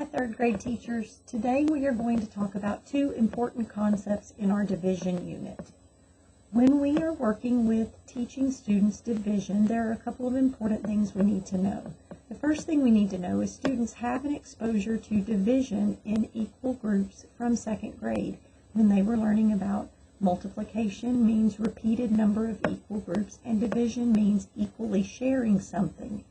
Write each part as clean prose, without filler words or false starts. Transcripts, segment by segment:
Hi, third grade teachers. Today we are going to talk about two important concepts in our division unit. When we are working with teaching students division, there are a couple of important things we need to know. The first thing we need to know is students have an exposure to division in equal groups from second grade when they were learning about multiplication means repeated number of equal groups and division means equally sharing something.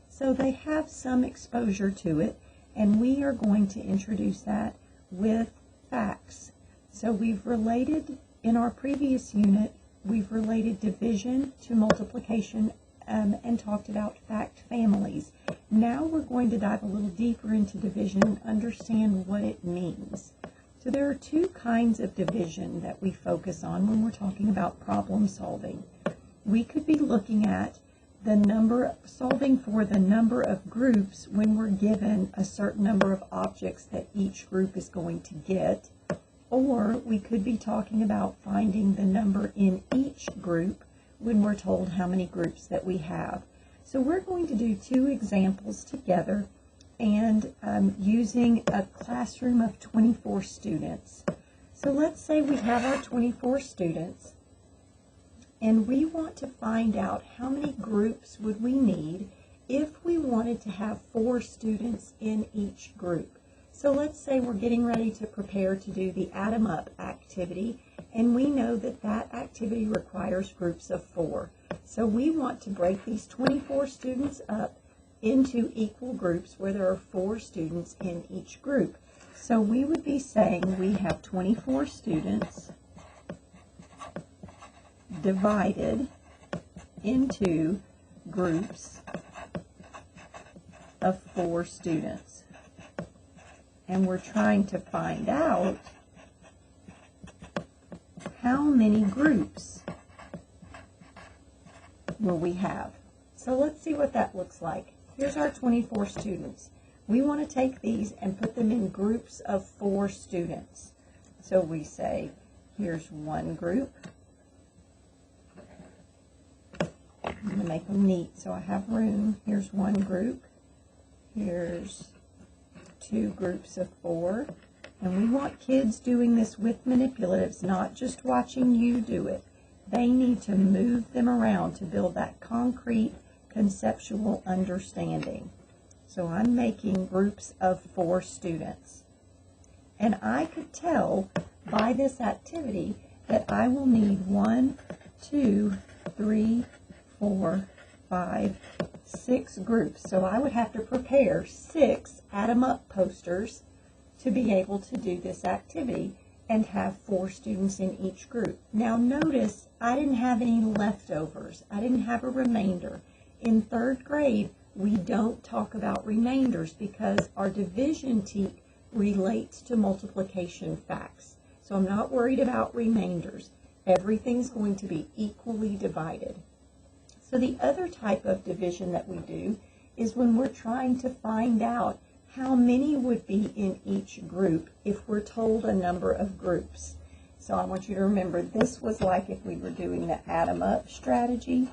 So they have some exposure to it, and we are going to introduce that with facts. So we've related, in our previous unit, we've related division to multiplication and talked about fact families. Now we're going to dive a little deeper into division and understand what it means. So there are two kinds of division that we focus on when we're talking about problem solving. We could be looking at solving for the number of groups when we're given a certain number of objects that each group is going to get, or we could be talking about finding the number in each group when we're told how many groups that we have. So we're going to do two examples together and using a classroom of 24 students. So let's say we have our 24 students and we want to find out how many groups would we need if we wanted to have 4 students in each group. So let's say we're getting ready to prepare to do the add 'em up activity, and we know that that activity requires groups of 4. So we want to break these 24 students up into equal groups where there are 4 students in each group. So we would be saying we have 24 students divided into groups of 4 students. And we're trying to find out how many groups will we have. So let's see what that looks like. Here's our 24 students. We want to take these and put them in groups of 4 students. So we say, here's one group. I'm going to make them neat so I have room. Here's one group. Here's 2 groups of 4. And we want kids doing this with manipulatives, not just watching you do it. They need to move them around to build that concrete conceptual understanding. So I'm making groups of 4 students. And I could tell by this activity that I will need 1, 2, 3, 4, 5, 6 groups. So I would have to prepare 6 add 'em up posters to be able to do this activity and have 4 students in each group. Now notice I didn't have any leftovers. I didn't have a remainder. In 3rd grade, we don't talk about remainders because our division relates to multiplication facts. So I'm not worried about remainders. Everything's going to be equally divided. So the other type of division that we do is when we're trying to find out how many would be in each group if we're told a number of groups. So I want you to remember this was like if we were doing the add 'em up strategy.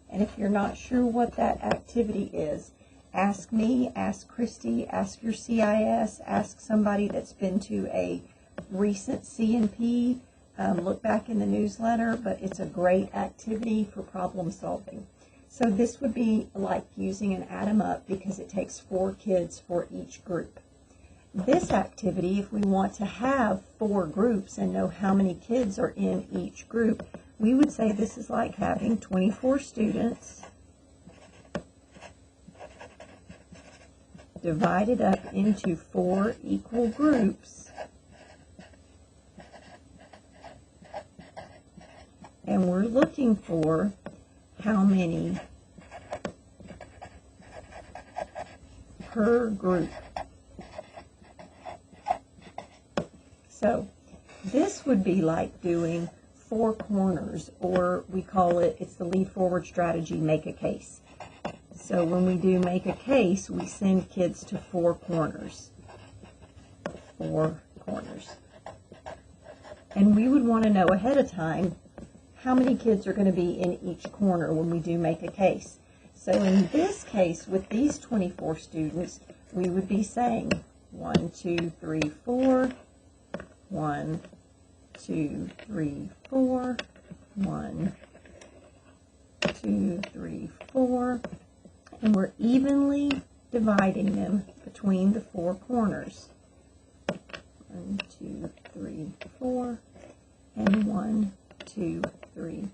And if you're not sure what that activity is, ask me, ask Christy, ask your CIS, ask somebody that's been to a recent C&P, look back in the newsletter, but it's a great activity for problem solving. So this would be like using an add 'em up because it takes 4 kids for each group. This activity, if we want to have 4 groups and know how many kids are in each group, we would say this is like having 24 students divided up into 4 equal groups, and we're looking for how many per group. So this would be like doing 4 corners, or we call it, it's the lead forward strategy, make a case. So when we do make a case, we send kids to 4 corners. 4 corners. And we would want to know ahead of time how many kids are going to be in each corner when we do make a case. So in this case, with these 24 students, we would be saying 1, 2, 3, 4, 1, 2, 3, 4, 1, 2, 3, 4, and we're evenly dividing them between the four corners. 1, 2, 3, 4, and 1, 2, 3,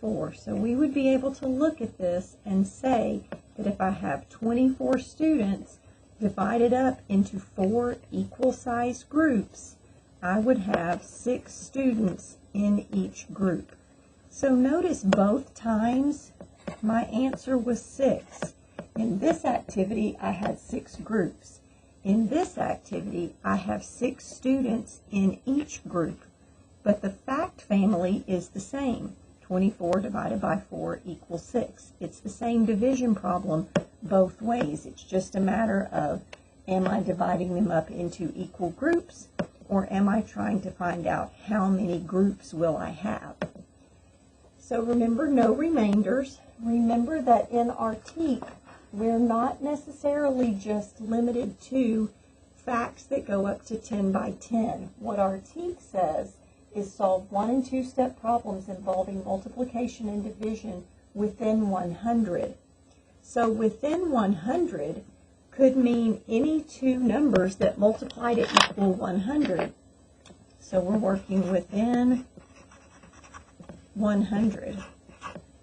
4. So we would be able to look at this and say that if I have 24 students divided up into 4 equal-sized groups, I would have 6 students in each group. So notice both times my answer was 6. In this activity, I had 6 groups. In this activity, I have 6 students in each group, but the fact family is the same. 24 divided by 4 equals 6. It's the same division problem both ways. It's just a matter of, am I dividing them up into equal groups, or am I trying to find out how many groups will I have? So remember, no remainders. Remember that in our TEAC, we're not necessarily just limited to facts that go up to 10 by 10. What our TEAC says is solve 1 and 2 step problems involving multiplication and division within 100. So within 100 could mean any two numbers that multiply to equal 100. So we're working within 100.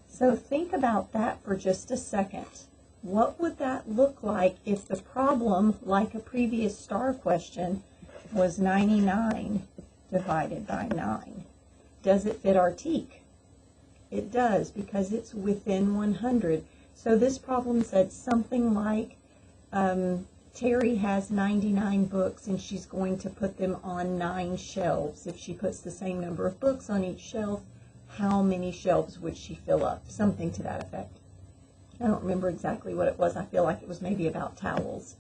So think about that for just a second. What would that look like if the problem, like a previous star question, was 99 divided by 9? Does it fit our TEAC? It does, because it's within 100. So this problem said something like, Terry has 99 books and she's going to put them on 9 shelves. If she puts the same number of books on each shelf, how many shelves would she fill up? Something to that effect. I don't remember exactly what it was. I feel like it was maybe about towels.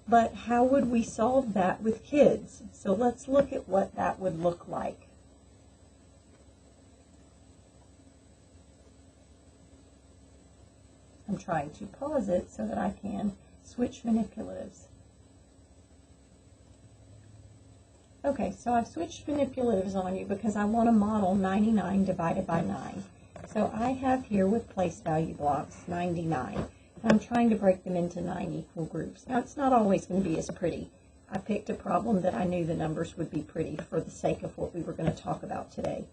But how would we solve that with kids? So let's look at what that would look like. I'm trying to pause it so that I can switch manipulatives. Okay, so I've switched manipulatives on you because I want to model 99 divided by 9. So I have here with place value blocks 99. And I'm trying to break them into 9 equal groups. Now, it's not always going to be as pretty. I picked a problem that I knew the numbers would be pretty for the sake of what we were going to talk about today.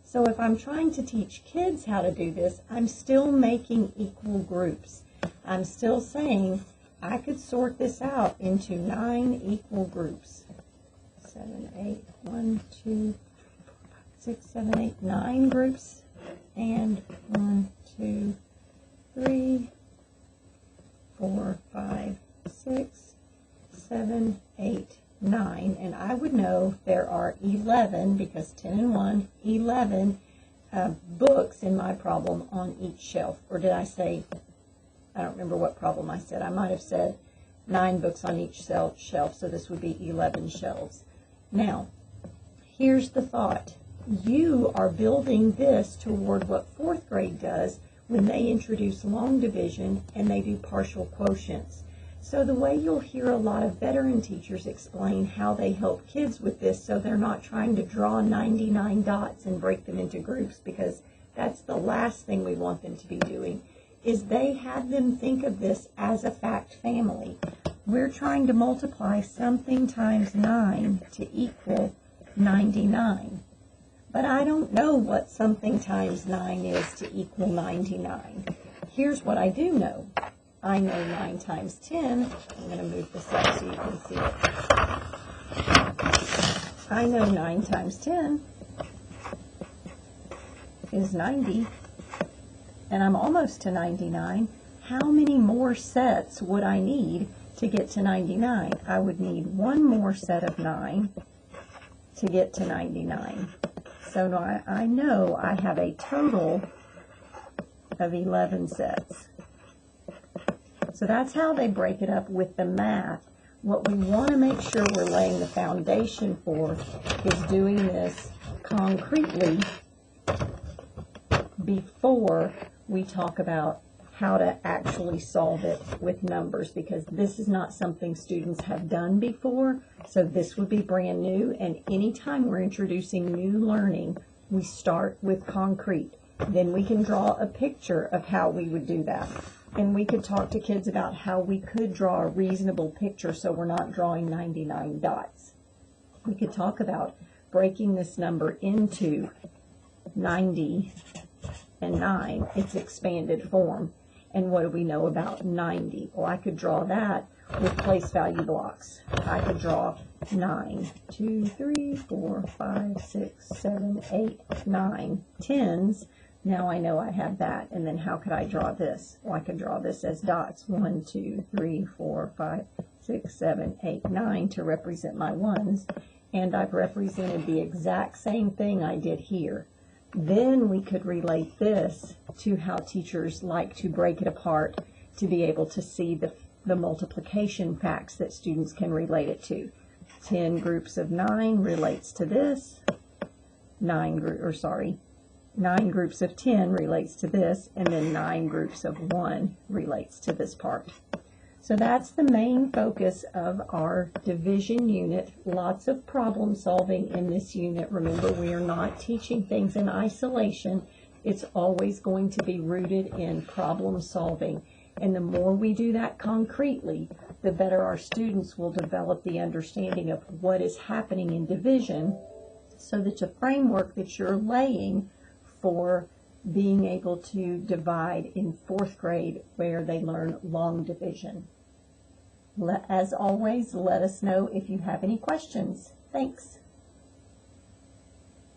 So if I'm trying to teach kids how to do this, I'm still making equal groups. I'm still saying I could sort this out into 9 equal groups. 7, 8, 1, 2, 6, 7, 8, 9 groups. And 1, 2, 3, 4, 5, 6, 7, 8, 9. And I would know there are 11, because 10 and 1, 11 books in my problem on each shelf. Or did I say, I don't remember what problem I said. I might have said 9 books on each shelf, so this would be 11 shelves. Now, here's the thought. You are building this toward what 4th grade does when they introduce long division and they do partial quotients. So the way you'll hear a lot of veteran teachers explain how they help kids with this, so they're not trying to draw 99 dots and break them into groups, because that's the last thing we want them to be doing, is they have them think of this as a fact family. We're trying to multiply something times 9 to equal 99. But I don't know what something times 9 is to equal 99. Here's what I do know. I know 9 times 10. I'm going to move this up so you can see it. I know 9 times 10 is 90. And I'm almost to 99. How many more sets would I need to get to 99? I would need one more set of 9 to get to 99. So now I know I have a total of 11 sets. So that's how they break it up with the math. What we want to make sure we're laying the foundation for is doing this concretely before we talk about how to actually solve it with numbers, because this is not something students have done before, so this would be brand new. And anytime we're introducing new learning, we start with concrete. Then we can draw a picture of how we would do that. And we could talk to kids about how we could draw a reasonable picture so we're not drawing 99 dots. We could talk about breaking this number into 90 and 9, its expanded form. And what do we know about 90? Well, I could draw that with place value blocks. I could draw 9, 2, 3, 4, 5, 6, 7, 8, 9, 10s. Now I know I have that. And then how could I draw this? Well, I could draw this as dots. 1, 2, 3, 4, 5, 6, 7, 8, 9 to represent my ones. And I've represented the exact same thing I did here. Then we could relate this to how teachers like to break it apart to be able to see the multiplication facts that students can relate it to. 10 groups of 9 relates to this. 9 groups of 10 relates to this, and then 9 groups of 1 relates to this part. So that's the main focus of our division unit. Lots of problem solving in this unit. Remember, we are not teaching things in isolation. It's always going to be rooted in problem solving. And the more we do that concretely, the better our students will develop the understanding of what is happening in division, so that the framework that you're laying for being able to divide in 4th grade, where they learn long division. As always, let us know if you have any questions. Thanks.